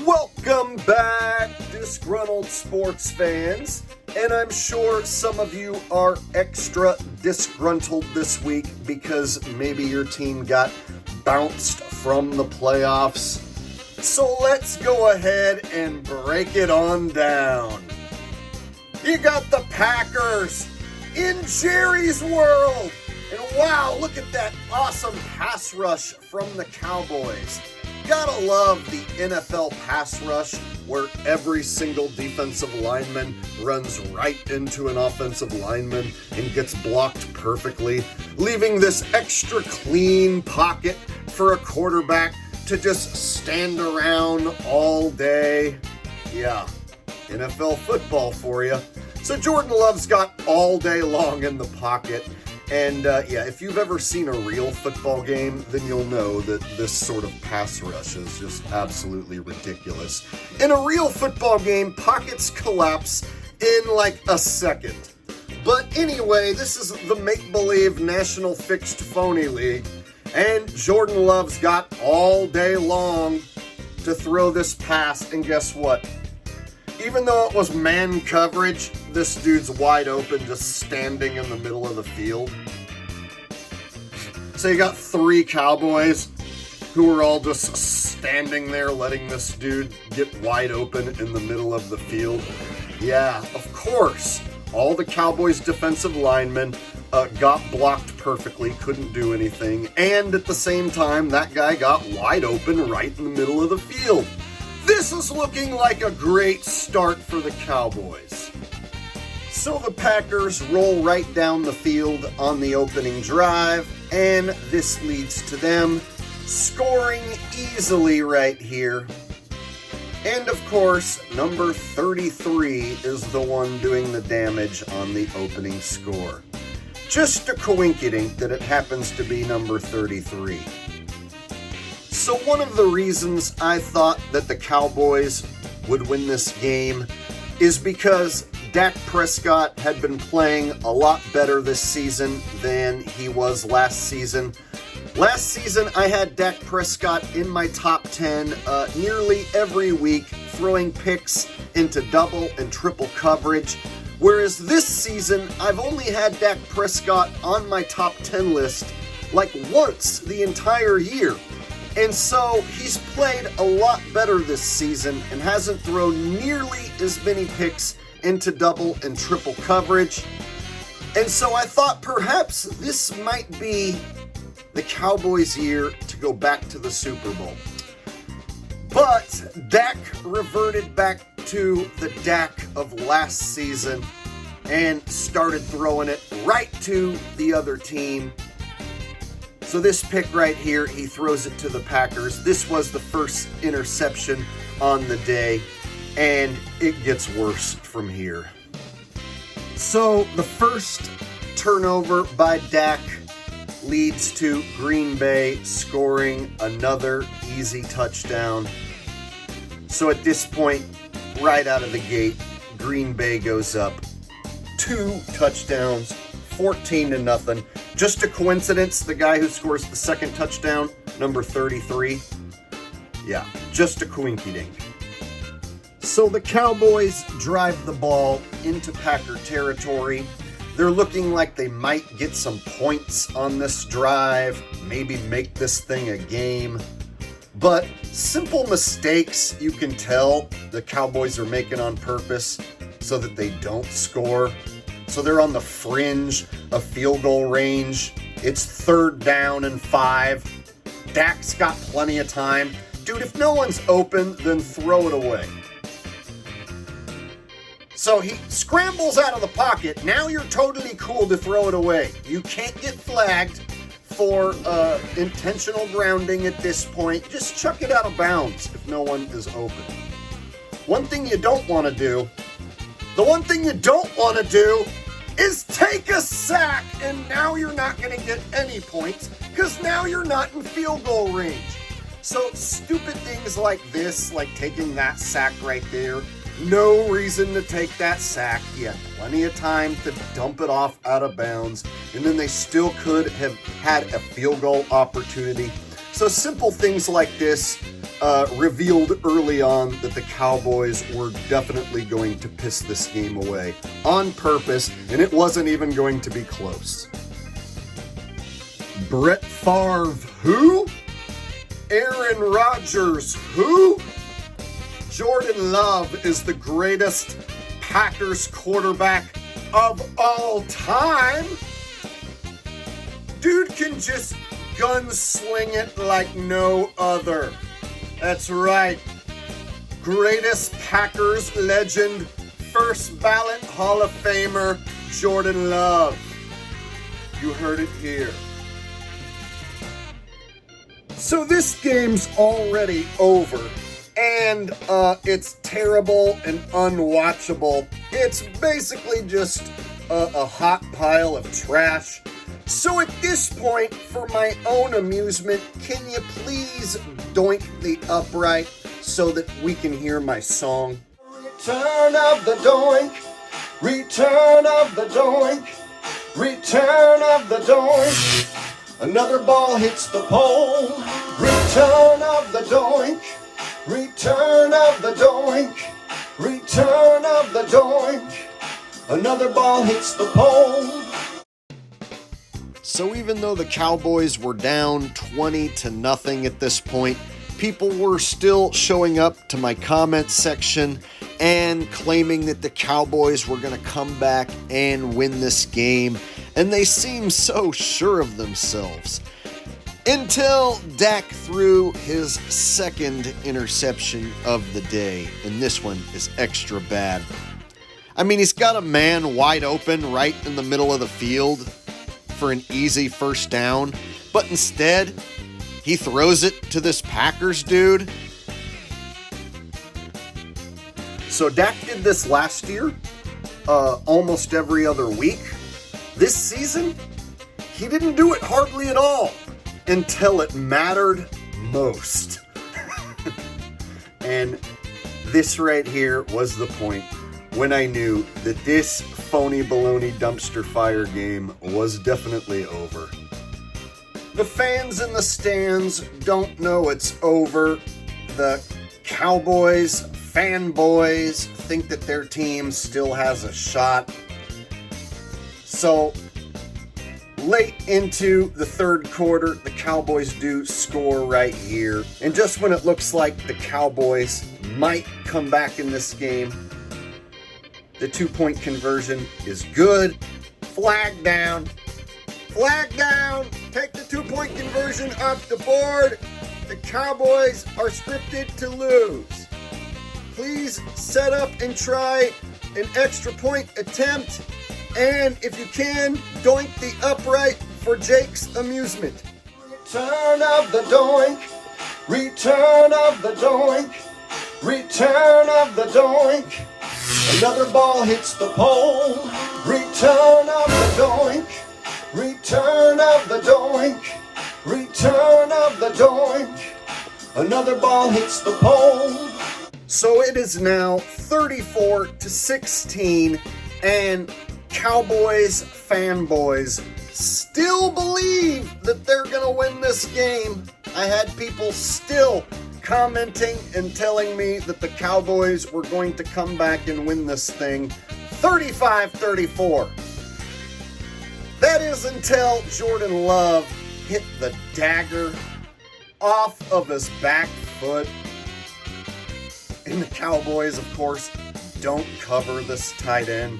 Welcome back, disgruntled sports fans. And I'm sure some of you are extra disgruntled this week because maybe your team got bounced from the playoffs. So let's go ahead and break it on down. You got the Packers in Jerry's world. And wow, look at that awesome pass rush from the Cowboys. Gotta love the NFL pass rush where every single defensive lineman runs right into an offensive lineman and gets blocked perfectly, leaving this extra clean pocket for a quarterback to just stand around all day. Yeah, NFL football for you. So Jordan Love's got all day long in the pocket. And if you've ever seen a real football game, then you'll know that this sort of pass rush is just absolutely ridiculous. In a real football game, pockets collapse in like a second. But anyway, this is the make-believe National Fixed Phony League, and Jordan Love's got all day long to throw this pass, and guess what? Even though it was man coverage, this dude's wide open, just standing in the middle of the field. So you got three Cowboys who are all just standing there letting this dude get wide open in the middle of the field. Yeah, of course. All the Cowboys defensive linemen got blocked perfectly, couldn't do anything. And at the same time, that guy got wide open right in the middle of the field. This is looking like a great start for the Cowboys. So the Packers roll right down the field on the opening drive, and this leads to them scoring easily right here. And of course, number 33 is the one doing the damage on the opening score. Just a coinkydink that it happens to be number 33. So one of the reasons I thought that the Cowboys would win this game is because Dak Prescott had been playing a lot better this season than he was last season. Last season, I had Dak Prescott in my top 10 nearly every week, throwing picks into double and triple coverage. Whereas this season, I've only had Dak Prescott on my top 10 list like once the entire year. And so he's played a lot better this season and hasn't thrown nearly as many picks into double and triple coverage. And so I thought perhaps this might be the Cowboys' year to go back to the Super Bowl. But Dak reverted back to the Dak of last season and started throwing it right to the other team. So this pick right here, he throws it to the Packers. This was the first interception on the day, and it gets worse from here. So the first turnover by Dak leads to Green Bay scoring another easy touchdown. So at this point, right out of the gate, Green Bay goes up 2 touchdowns, 14-0. Just a coincidence, the guy who scores the second touchdown, number 33. Yeah, just a coinkydink. So the Cowboys drive the ball into Packer territory. They're looking like they might get some points on this drive, maybe make this thing a game. But simple mistakes you can tell the Cowboys are making on purpose so that they don't score. So they're on the fringe of field goal range. It's 3rd down and 5. Dak's got plenty of time. Dude, if no one's open, then throw it away. So he scrambles out of the pocket. Now you're totally cool to throw it away. You can't get flagged for intentional grounding at this point. Just chuck it out of bounds if no one is open. One thing you don't want to do, is take a sack, and now you're not going to get any points because now you're not in field goal range. So stupid things like this, like taking that sack right there, no reason to take that sack. You had plenty of time to dump it off out of bounds, and then they still could have had a field goal opportunity. So simple things like this revealed early on that the Cowboys were definitely going to piss this game away on purpose, and it wasn't even going to be close. Brett Favre, who? Aaron Rodgers, who? Jordan Love is the greatest Packers quarterback of all time. Dude can just gunsling it like no other. That's right. Greatest Packers legend, first ballot Hall of Famer, Jordan Love. You heard it here. So this game's already over, and it's terrible and unwatchable. It's basically just a hot pile of trash. So at this point, for my own amusement, can you please doink the upright so that we can hear my song? Return of the doink, return of the doink, return of the doink. Another ball hits the pole. Return of the doink. Return of the doink. Return of the doink. Another ball hits the pole. So even though the Cowboys were down 20-0 at this point, people were still showing up to my comment section and claiming that the Cowboys were going to come back and win this game. And they seemed so sure of themselves. Until Dak threw his second interception of the day. And this one is extra bad. I mean, he's got a man wide open right in the middle of the field for an easy first down. But instead, he throws it to this Packers dude. So Dak did this last year, almost every other week. This season, he didn't do it hardly at all until it mattered most. And this right here was the point when I knew that this phony baloney dumpster fire game was definitely over. The fans in the stands don't know it's over. The Cowboys fanboys think that their team still has a shot. So, late into the third quarter, the Cowboys do score right here. And just when it looks like the Cowboys might come back in this game, the 2-point conversion is good. Flag down. Flag down. Take the 2-point conversion off the board. The Cowboys are scripted to lose. Please set up and try an extra point attempt. And if you can, doink the upright for Jake's amusement. Return of the doink. Return of the doink. Return of the doink. Another ball hits the pole. Return of the doink. Return of the doink. Return of the doink. Another ball hits the pole. So it is now 34-16, and Cowboys fanboys still believe that they're going to win this game. I had people still commenting and telling me that the Cowboys were going to come back and win this thing 35-34. That is until Jordan Love hit the dagger off of his back foot. And the Cowboys, of course, don't cover this tight end.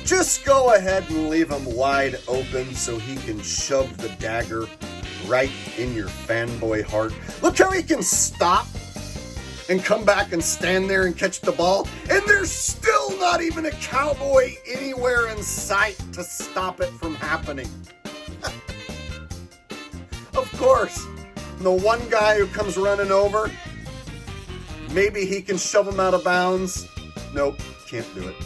Just go ahead and leave him wide open so he can shove the dagger right in your fanboy heart. Look how he can stop and come back and stand there and catch the ball. And there's still not even a Cowboy anywhere in sight to stop it from happening. Of course, the one guy who comes running over, maybe he can shove him out of bounds. Nope, can't do it.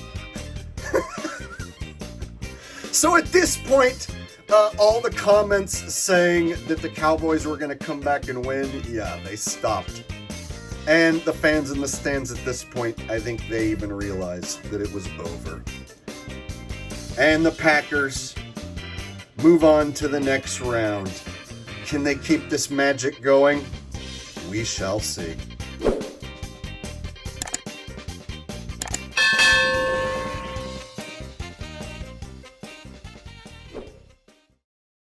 So at this point, all the comments saying that the Cowboys were going to come back and win, yeah, they stopped. And the fans in the stands at this point, I think they even realized that it was over. And the Packers move on to the next round. Can they keep this magic going? We shall see.